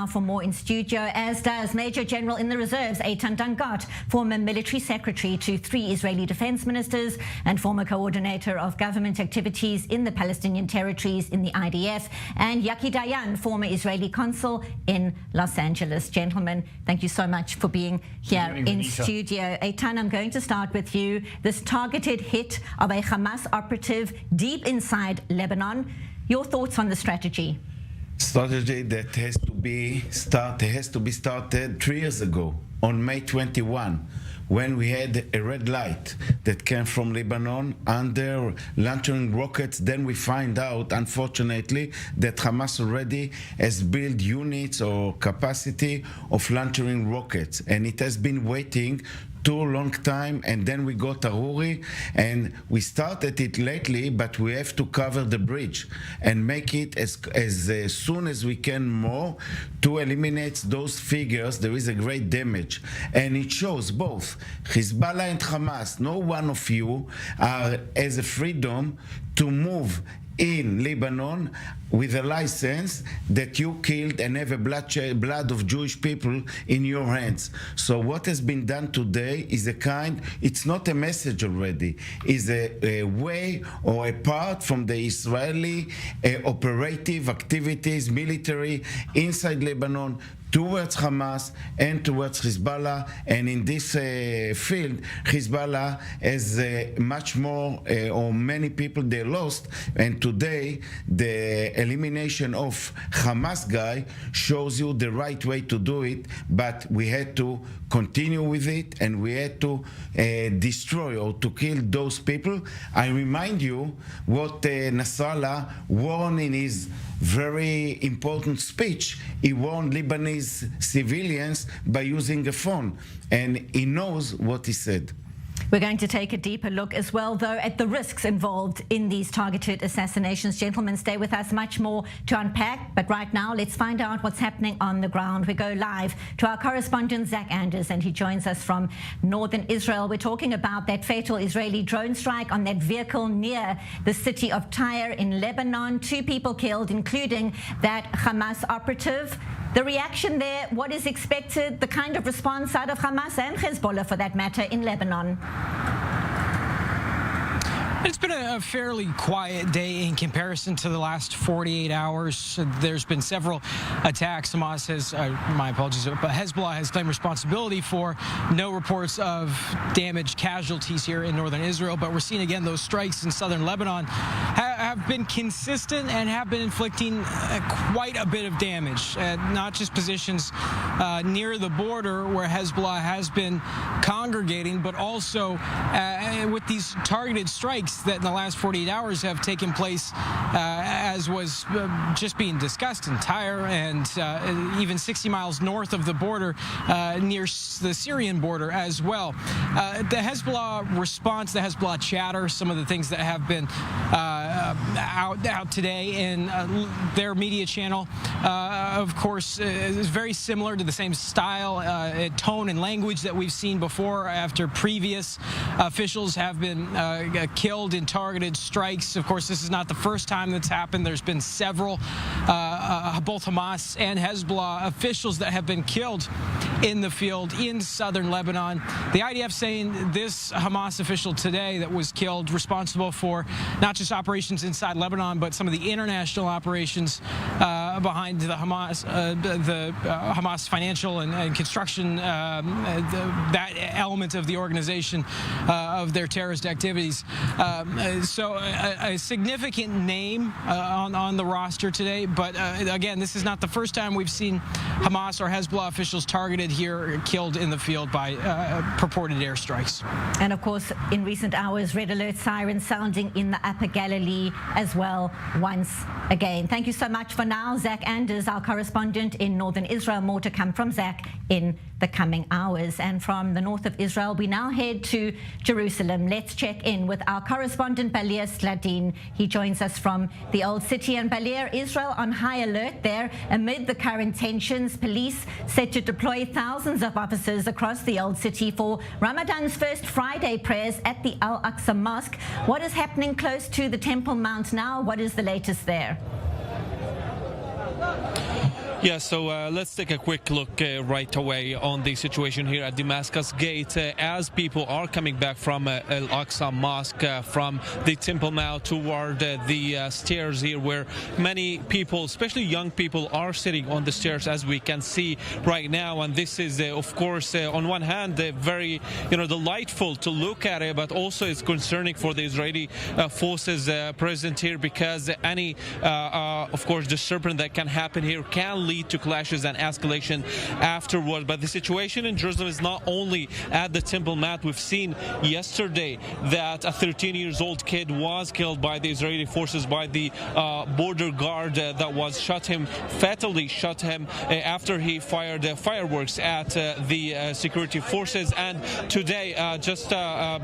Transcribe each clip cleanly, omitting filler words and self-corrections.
now for more in studio, as does Major General in the Reserves, Eitan Dangat, former military secretary to 3 Israeli defense ministers and former coordinator of government activities in the Palestinian territories in the IDF, and Yaki Dayan, former Israeli consul in Los Angeles. Gentlemen, thank you so much for being here in studio. Eitan, I'm going to start with you. This targeted hit of a Hamas operative deep inside Lebanon. Your thoughts on the strategy? Strategy that has to be started 3 years ago on May 21, when we had a red light that came from Lebanon under launching rockets. Then we find out, unfortunately, that Hamas already has built units or capacity of launching rockets, and it has been waiting too long time, and then we got a hurry, and we started it lately, but we have to cover the bridge and make it as soon as we can more to eliminate those figures. There is a great damage, and it shows both Hezbollah and Hamas. No one of you has a freedom to move in Lebanon with a license that you killed and have a blood of Jewish people in your hands. So what has been done today is it's not a message already, is a way or a part from the Israeli operative activities, military inside Lebanon, towards Hamas and towards Hezbollah. And in this field, Hezbollah has much more, or many people they lost. And today, the elimination of Hamas guy shows you the right way to do it. But we had to continue with it, and we had to destroy or to kill those people. I remind you what Nasrallah warned in his very important speech. He warned Lebanese civilians by using a phone, and he knows what he said. We're going to take a deeper look as well, though, at the risks involved in these targeted assassinations. Gentlemen, stay with us. Much more to unpack. But right now, let's find out what's happening on the ground. We go live to our correspondent, Zach Anders, and he joins us from northern Israel. We're talking about that fatal Israeli drone strike on that vehicle near the city of Tyre in Lebanon. 2 people killed, including that Hamas operative. The reaction there, what is expected, the kind of response out of Hamas and Hezbollah, for that matter, in Lebanon? It's been a fairly quiet day in comparison to the last 48 hours. There's been several attacks. Hamas has, my apologies, but Hezbollah has claimed responsibility for. No reports of damage, casualties here in northern Israel, but we're seeing again those strikes in southern Lebanon have been consistent and have been inflicting quite a bit of damage. Not just positions near the border where Hezbollah has been congregating, but also with these targeted strikes that in the last 48 hours have taken place, as was just being discussed in Tyre, and even 60 miles north of the border, near the Syrian border as well. The Hezbollah response, the Hezbollah chatter, some of the things that have been out today in their media channel, of course, is very similar to the same style, tone, and language that we've seen before after previous officials have been killed in targeted strikes. Of course, this is not the first time that's happened. There's been several, both Hamas and Hezbollah officials that have been killed in the field in southern Lebanon. The IDF saying this Hamas official today that was killed, responsible for not just operations inside Lebanon, but some of the international operations behind the Hamas financial and construction, that element of the organization of their terrorist activities. So a significant name on the roster today, but again, this is not the first time we've seen Hamas or Hezbollah officials targeted here, killed in the field by purported airstrikes. And of course, in recent hours, red alert sirens sounding in the Upper Galilee as well once again. Thank you so much for now. Zach Anders, our correspondent in northern Israel. More to come from Zach in the coming hours. And from the north of Israel, we now head to Jerusalem. Let's check in with our correspondent, Balig Sladeen. He joins us from the Old City. And Balig, Israel on high alert there amid the current tensions. Police set to deploy thousands of officers across the Old City for Ramadan's first Friday prayers at the Al-Aqsa Mosque. What is happening close to the Temple Mount now? What is the latest there? Yeah, so let's take a quick look right away on the situation here at Damascus Gate as people are coming back from Al-Aqsa Mosque from the Temple Mount toward the stairs here, where many people, especially young people, are sitting on the stairs as we can see right now. And this is, of course, on one hand, very delightful to look at it, but also it's concerning for the Israeli forces present here, because any, of course, disturbance that can happen here can lead to clashes and escalation afterward. But the situation in Jerusalem is not only at the Temple Mount. We've seen yesterday that a 13-year-old kid was killed by the Israeli forces, by the border guard that was fatally shot him after he fired fireworks at the security forces. And today, just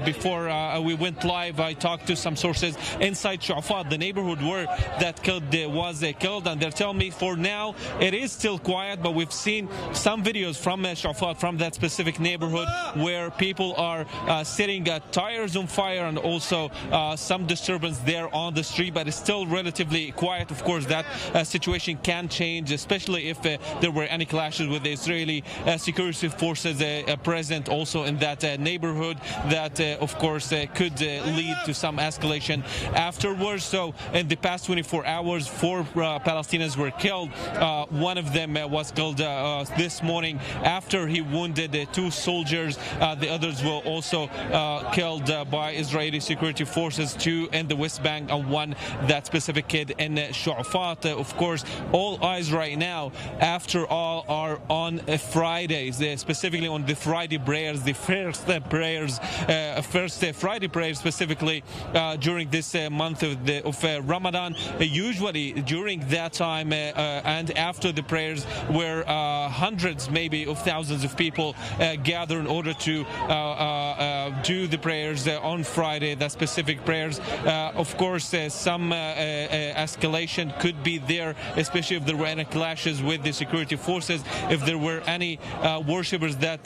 before we went live, I talked to some sources inside Shafat, the neighborhood where that kid was killed, and they're telling me for now it is still quiet, but we've seen some videos from Shafat, from that specific neighborhood, where people are setting tires on fire, and also some disturbance there on the street, but it's still relatively quiet. Of course, that situation can change, especially if there were any clashes with the Israeli security forces present also in that neighborhood, that of course could lead to some escalation afterwards. So in the past 24 hours, 4 Palestinians were killed. One of them was killed this morning after he wounded 2 soldiers. The others were also killed by Israeli security forces, 2 in the West Bank and 1, that specific kid, in Shafat. Of course, all eyes right now, after all, are on Fridays, specifically on the Friday prayers, the first Friday prayers, specifically during this month of Ramadan. Usually during that time and after the prayers, where hundreds, maybe of thousands of people gather in order to do the prayers on Friday, the specific prayers. Of course, some escalation could be there, especially if there were any clashes with the security forces, if there were any worshippers that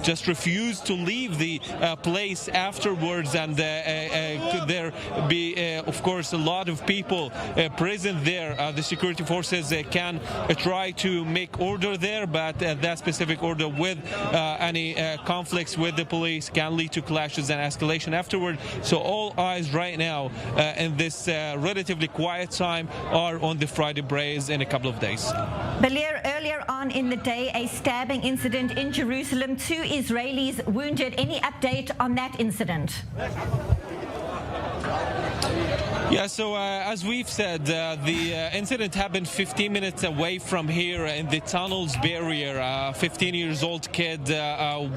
just refused to leave the place afterwards, and could there be of course a lot of people present there. The security forces can try to make order there, but that specific order with any conflicts with the police can lead to clashes and escalation afterward. So all eyes right now in this relatively quiet time are on the Friday prayers in a couple of days. Balir, earlier on in the day, a stabbing incident in Jerusalem, 2 Israelis wounded. Any update on that incident? Yeah, so as we've said, the incident happened 15 minutes away from here in the tunnels barrier. A 15-year-old kid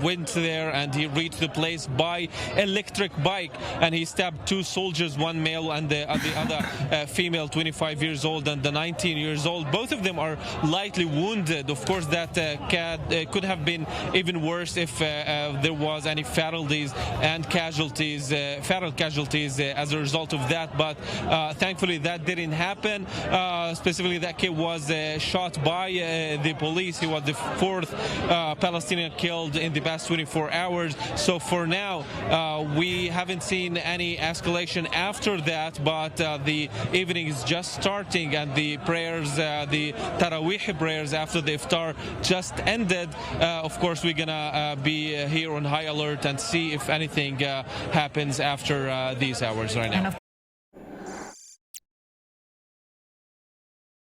went there and he reached the place by electric bike, and he stabbed 2 soldiers, 1 male and the other female, 25 years old and the 19 years old. Both of them are lightly wounded. Of course, that could have been even worse if there was any fatalities and casualties, fatal casualties as a result of that. But thankfully that didn't happen. Specifically, that kid was shot by the police. He was the 4th Palestinian killed in the past 24 hours. So for now, we haven't seen any escalation after that, but the evening is just starting, and the prayers, the Taraweeh prayers after the iftar just ended. Of course, we're gonna be here on high alert and see if anything happens after these hours right now.